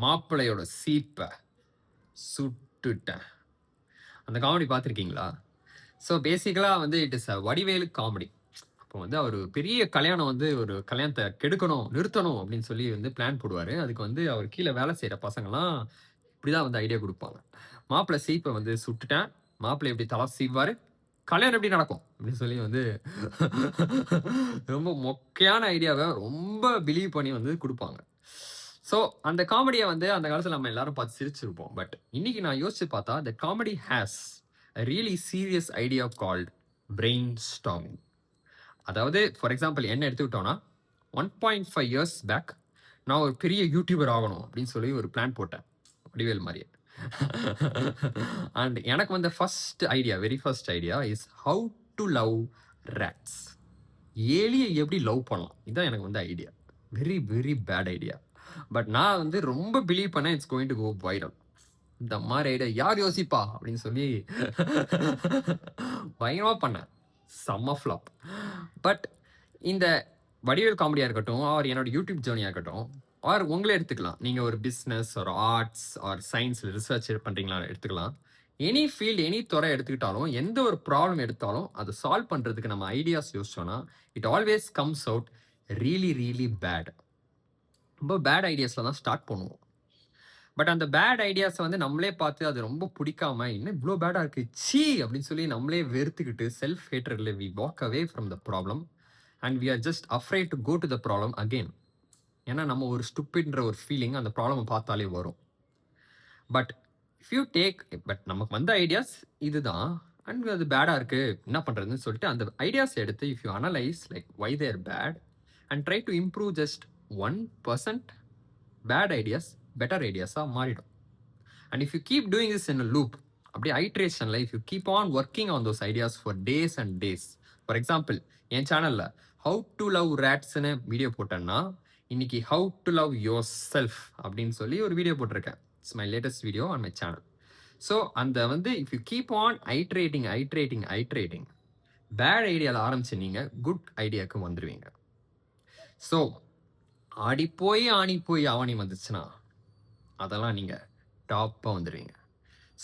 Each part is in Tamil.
மாப்பிள்ளையோட சீப்பை சுட்டுட்டேன். அந்த காமெடி பார்த்துருக்கீங்களா? ஸோ பேசிக்கலாக வந்து it is a Vadivelu comedy. அப்போ வந்து அவர் பெரிய கல்யாணம் வந்து ஒரு கல்யாணத்தை கெடுக்கணும், நிறுத்தணும் அப்படின்னு சொல்லி வந்து பிளான் போடுவார். அதுக்கு வந்து அவர் கீழே வேலை செய்கிற பசங்கள்லாம் இப்படிதான் வந்து ஐடியா கொடுப்பாங்க. மாப்பிள்ளை சீப்பை வந்து சுட்டுட்டேன், மாப்பிள்ளை எப்படி தலை சீவார், கல்யாணம் எப்படி நடக்கும் அப்படின்னு சொல்லி வந்து ரொம்ப மொக்கையான ஐடியாவை ரொம்ப பிலீவ் பண்ணி வந்து கொடுப்பாங்க. ஸோ அந்த காமெடியை வந்து அந்த காலத்தில் நம்ம எல்லாரும் பார்த்து சிரிச்சிருப்போம். பட் இன்னைக்கு நான் யோசிச்சு பார்த்தா the comedy has a really serious idea called brainstorming. அதாவது ஃபார் எக்ஸாம்பிள் என்ன எடுத்துக்கிட்டோம்னா 1.5 இயர்ஸ் பேக் நான் ஒரு பெரிய யூடியூபர் ஆகணும் அப்படின்னு சொல்லி ஒரு பிளான் போட்டேன், வடிவேல் மாதிரியே. அண்ட் எனக்கு வந்து very first idea is how to love rats. ஏலியை எப்படி லவ் பண்ணலாம், இதுதான் எனக்கு வந்து idea. Very very bad idea. But நான் வந்து ரொம்ப பிலீவ் பண்ணேன் it's going to go viral. இந்த மாதிரி ஐடியா யார் யோசிப்பா அப்படின்னு சொல்லி பயங்கரமாக பண்ணேன். செம்ம ஃப்ளாப். பட் இந்த வடிவேல் காமெடியாக இருக்கட்டும், ஆர் என்னோட யூடியூப் ஜேர்னியாக இருக்கட்டும், ஆர் உங்களே எடுத்துக்கலாம். நீங்கள் ஒரு பிஸ்னஸ் ஒரு ஆர்ட்ஸ் ஆர் சயின்ஸில் ரிசர்ச் பண்ணுறீங்களா எடுத்துக்கலாம். எனி ஃபீல்டு எனி துறை எடுத்துக்கிட்டாலும் எந்த ஒரு ப்ராப்ளம் எடுத்தாலும் அதை சால்வ் பண்ணுறதுக்கு நம்ம ஐடியாஸ் யோசிச்சோன்னா it always comes out really really bad. ரொம்ப பேட் ஐடியாஸில் தான் ஸ்டார்ட் பண்ணுவோம். பட் அந்த பேட் ஐடியாஸை வந்து நம்மளே பார்த்து அது ரொம்ப பிடிக்காம இன்னும் இவ்வளோ பேடாக இருக்குது சீ அப்படின்னு சொல்லி நம்மளே வெறுத்துக்கிட்டு செல்ஃப் ஹேட்டரில் we walk away from the problem and we are just afraid to go to the problem again. ஏன்னா நம்ம ஒரு ஸ்டூப்பிட்ன்ற ஒரு ஃபீலிங் அந்த ப்ராப்ளமை பார்த்தாலே வரும். பட் இஃப் யூ டேக் நமக்கு வந்த ஐடியாஸ் இதுதான் அண்ட் அது பேடாக இருக்குது என்ன பண்ணுறதுன்னு சொல்லிட்டு அந்த ஐடியாஸ் எடுத்து if you analyse like why they're bad and try to improve just 1%, bad ideas better ஐடியாஸாக மாறிடும். And if you keep doing this in a loop, அப்படியே ஐட்ரேஷனில் if you keep on working on those ideas for days and days. For example என் சேனலில் ஹவு டு லவ் ரேட்ஸ்ன்னு வீடியோ போட்டேன்னா இன்னைக்கு how to love yourself அப்படின்னு சொல்லி ஒரு வீடியோ போட்டிருக்கேன். It's my latest video on my channel. So அந்த வந்து if you keep on iterating bad ஐடியாவில் ஆரம்பிச்சு நீங்கள் குட் ஐடியாவுக்கு வந்துடுவீங்க. ஸோ ஆடி போய் ஆவணி வந்துச்சுன்னா அதெல்லாம் நீங்கள் டாப்பாக வந்துடுவீங்க.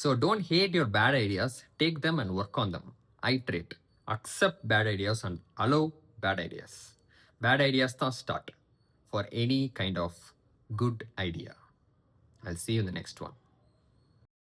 So don't hate your bad ideas, take them and work on them. Iterate, accept bad ideas and allow bad ideas. Bad ideas தான் start for any kind of good idea. I'll see you in the next one.